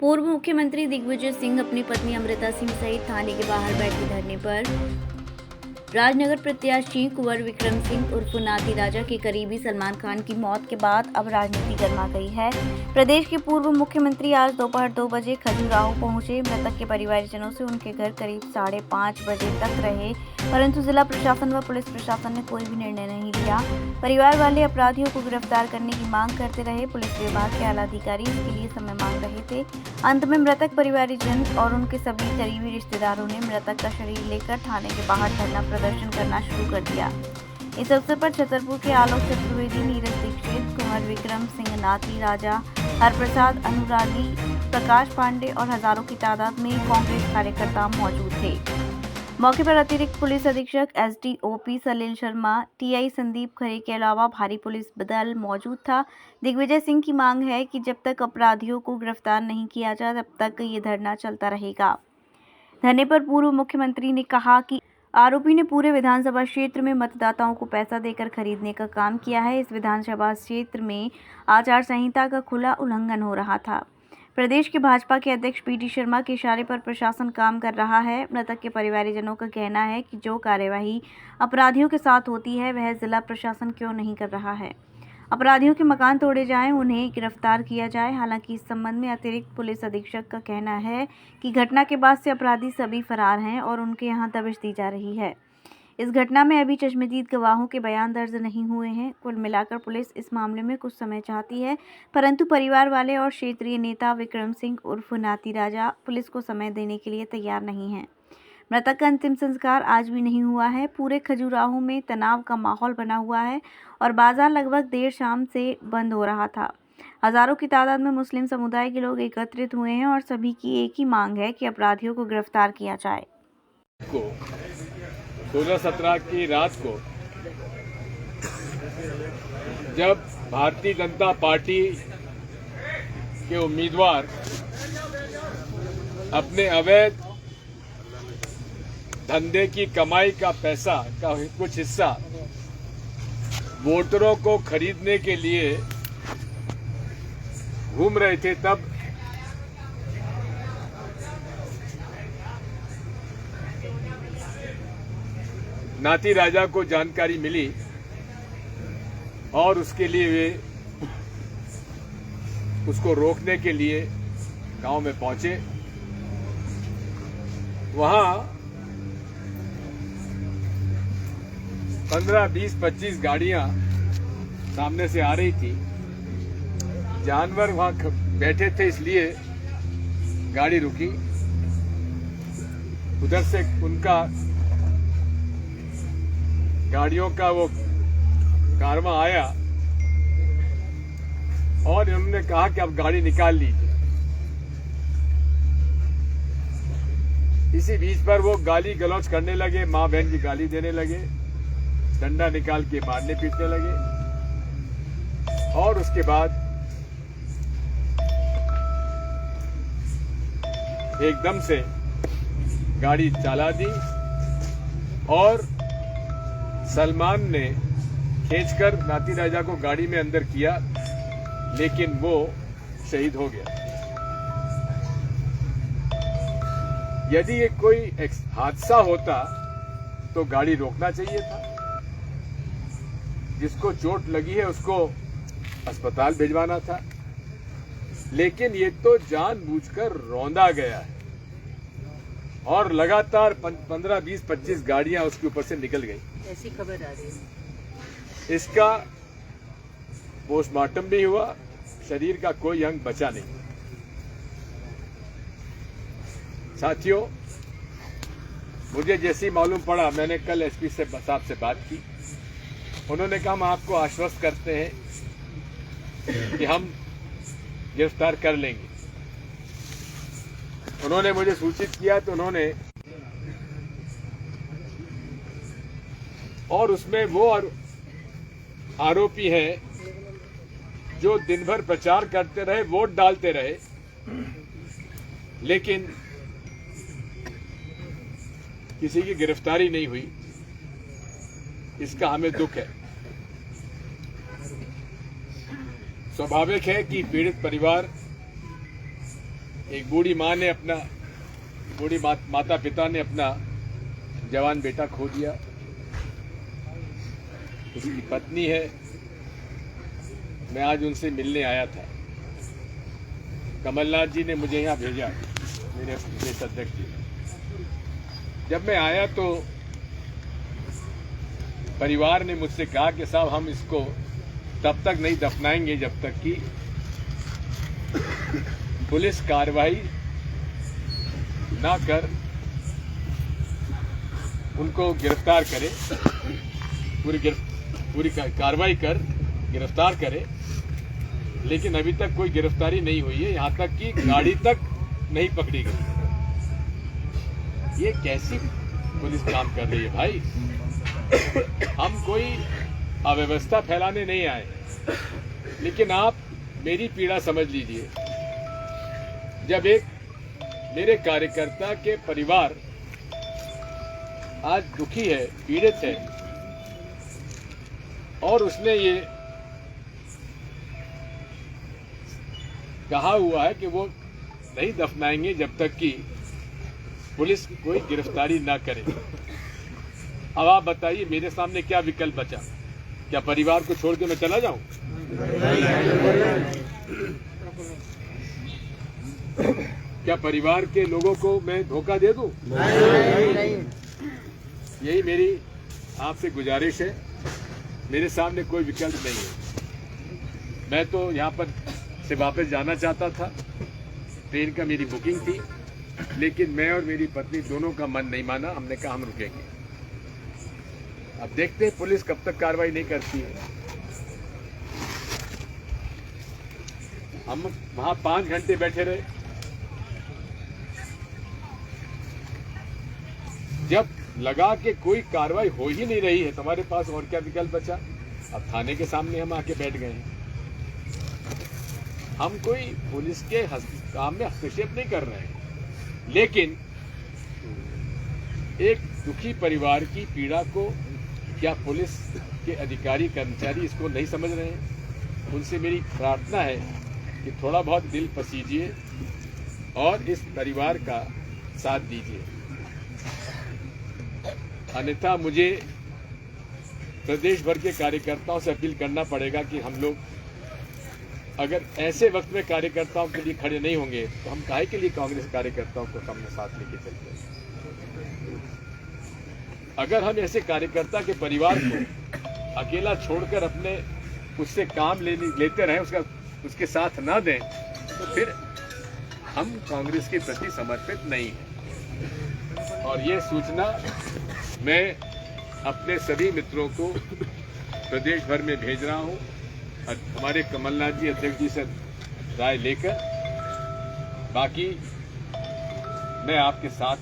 पूर्व मुख्यमंत्री दिग्विजय सिंह अपनी पत्नी अमृता सिंह सहित थाने के बाहर बैठे धरने पर राजनगर प्रत्याशी कुंवर विक्रम सिंह उर्फ नाती राजा के करीबी सलमान खान की मौत के बाद अब राजनीति गर्मा गई है। प्रदेश के पूर्व मुख्यमंत्री आज दोपहर 2 बजे खजुराहो पहुंचे। मृतक के परिवारजनों से उनके घर करीब 5:30 बजे तक रहे, परंतु जिला प्रशासन व पुलिस प्रशासन ने कोई भी निर्णय नहीं लिया। परिवार वाले अपराधियों को गिरफ्तार करने की मांग करते रहे। पुलिस विभाग के आला अधिकारी इसके लिए समय मांग रहे थे। अंत में मृतक परिवारजन और उनके सभी करीबी रिश्तेदारों ने मृतक का शरीर लेकर थाने के बाहर धरना प्रदर्शन करना शुरू कर दिया। इस अवसर पर छतरपुर के आलोक चतुर्वेदी, नीरज दीक्षित, कुंवर विक्रम सिंह, नाती राजा, हरप्रसाद, अनुरागी, प्रकाश पांडे और हजारों की तादाद में कांग्रेस कार्यकर्ता मौजूद थे। मौके पर अतिरिक्त पुलिस अधीक्षक एसडीओपी सलील शर्मा, टीआई संदीप खरे के अलावा भारी पुलिस दल मौजूद था। दिग्विजय सिंह की मांग है कि जब तक अपराधियों को गिरफ्तार नहीं किया जाए तब तक ये धरना चलता रहेगा। धरने पर पूर्व मुख्यमंत्री ने कहा कि आरोपी ने पूरे विधानसभा क्षेत्र में मतदाताओं को पैसा देकर खरीदने का काम किया है। इस विधानसभा क्षेत्र में आचार संहिता का खुला उल्लंघन हो रहा था। प्रदेश के भाजपा के अध्यक्ष पीटी शर्मा के इशारे पर प्रशासन काम कर रहा है। मृतक के परिवारजनों का कहना है कि जो कार्यवाही अपराधियों के साथ होती है वह जिला प्रशासन क्यों नहीं कर रहा है। अपराधियों के मकान तोड़े जाएं, उन्हें गिरफ्तार किया जाए। हालांकि इस संबंध में अतिरिक्त पुलिस अधीक्षक का कहना है कि घटना के बाद से अपराधी सभी फरार हैं और उनके यहां दबिश दी जा रही है। इस घटना में अभी चश्मदीद गवाहों के बयान दर्ज नहीं हुए हैं। कुल मिलाकर पुलिस इस मामले में कुछ समय चाहती है, परंतु परिवार वाले और क्षेत्रीय नेता विक्रम सिंह उर्फ नाती राजा पुलिस को समय देने के लिए तैयार नहीं हैं। मृतक का अंतिम संस्कार आज भी नहीं हुआ है। पूरे खजुराहो में तनाव का माहौल बना हुआ है और बाजार लगभग देर शाम से बंद हो रहा था। हजारों की तादाद में मुस्लिम समुदाय के लोग एकत्रित हुए हैं और सभी की एक ही मांग है कि अपराधियों को गिरफ्तार किया जाए। 16-17 की रात को जब भारतीय जनता पार्टी के उम्मीदवार अपने अवैध धंधे की कमाई का पैसा का कुछ हिस्सा वोटरों को खरीदने के लिए घूम रहे थे, तब नाती राजा को जानकारी मिली और उसके लिए वे उसको रोकने के लिए गांव में पहुंचे। वहां 15, 20, 25 गाड़ियां सामने से आ रही थी। जानवर वहां बैठे थे, इसलिए गाड़ी रुकी। उधर से उनका गाड़ियों का वो कारवां आया और उन्होंने कहा कि अब गाड़ी निकाल लीजिए। इसी बीच पर वो गाली गलौज करने लगे, मां बहन की गाली देने लगे, डंडा निकाल के मारने पीटने लगे और उसके बाद एकदम से गाड़ी चला दी और सलमान ने खींचकर नाती राजा को गाड़ी में अंदर किया, लेकिन वो शहीद हो गया। यदि ये कोई हादसा होता तो गाड़ी रोकना चाहिए था। जिसको चोट लगी है उसको अस्पताल भिजवाना था, लेकिन ये तो जानबूझकर रौंदा गया है और लगातार 15, 20, 25 गाड़ियां उसके ऊपर से निकल गई। ऐसी खबर आ रही है। इसका पोस्टमार्टम भी हुआ, शरीर का कोई अंग बचा नहीं। साथियों, मुझे जैसी मालूम पड़ा, मैंने कल एसपी साहब से बात की। उन्होंने कहा हम आपको आश्वस्त करते हैं कि हम गिरफ्तार कर लेंगे। उन्होंने मुझे सूचित किया तो उन्होंने और उसमें वो आरोपी हैं जो दिन भर प्रचार करते रहे, वोट डालते रहे, लेकिन किसी की गिरफ्तारी नहीं हुई। इसका हमें दुख है। स्वाभाविक है कि पीड़ित परिवार एक बूढ़ी माँ ने माता पिता ने अपना जवान बेटा खो दिया। उसकी पत्नी है, मैं आज उनसे मिलने आया था। कमलनाथ जी ने मुझे यहाँ भेजा, मेरे प्रदेश अध्यक्ष जी। जब मैं आया तो परिवार ने मुझसे कहा कि साहब हम इसको तब तक नहीं दफनाएंगे जब तक कि पुलिस कार्रवाई ना कर उनको गिरफ्तार करे, पूरी कार्रवाई कर गिरफ्तार करे। लेकिन अभी तक कोई गिरफ्तारी नहीं हुई है, यहाँ तक कि गाड़ी तक नहीं पकड़ी गई। ये कैसी पुलिस काम कर रही है भाई? हम कोई अव्यवस्था फैलाने नहीं आए, लेकिन आप मेरी पीड़ा समझ लीजिए। जब एक मेरे कार्यकर्ता के परिवार आज दुखी है, पीड़ित है, और उसने ये कहा हुआ है कि वो नहीं दफनाएंगे जब तक कि पुलिस कोई गिरफ्तारी ना करे। अब आप बताइए मेरे सामने क्या विकल्प बचा? क्या परिवार को छोड़ के मैं चला जाऊं? क्या परिवार के लोगों को मैं धोखा दे दूं? यही मेरी आपसे गुजारिश है। मेरे सामने कोई विकल्प नहीं है। मैं तो यहाँ पर से वापस जाना चाहता था, ट्रेन का मेरी बुकिंग थी, लेकिन मैं और मेरी पत्नी दोनों का मन नहीं माना। हमने कहा हम रुकेंगे। अब देखते हैं पुलिस कब तक कार्रवाई नहीं करती है। हम वहां 5 घंटे बैठे रहे। जब लगा कि कोई कार्रवाई हो ही नहीं रही है तो हमारे पास और क्या विकल्प बचा? अब थाने के सामने हम आके बैठ गए हैं। हम कोई पुलिस के काम में हस्तक्षेप नहीं कर रहे हैं, लेकिन एक दुखी परिवार की पीड़ा को क्या पुलिस के अधिकारी कर्मचारी इसको नहीं समझ रहे हैं? उनसे मेरी प्रार्थना है कि थोड़ा बहुत दिल पसीजिए और इस परिवार का साथ दीजिए। अन्यथा मुझे प्रदेश भर के कार्यकर्ताओं से अपील करना पड़ेगा कि हम लोग अगर ऐसे वक्त में कार्यकर्ताओं के लिए खड़े नहीं होंगे तो हम काहे के लिए कांग्रेस कार्यकर्ताओं को अपने साथ लेके चलते हैं? अगर हम ऐसे कार्यकर्ता के परिवार को अकेला छोड़कर अपने उससे काम लेते रहें, उसके साथ ना दें, तो फिर हम कांग्रेस के प्रति समर्पित नहीं हैं। और ये सूचना मैं अपने सभी मित्रों को प्रदेश भर में भेज रहा हूं। हमारे कमलनाथ जी अध्यक्ष जी से राय लेकर, बाकी मैं आपके साथ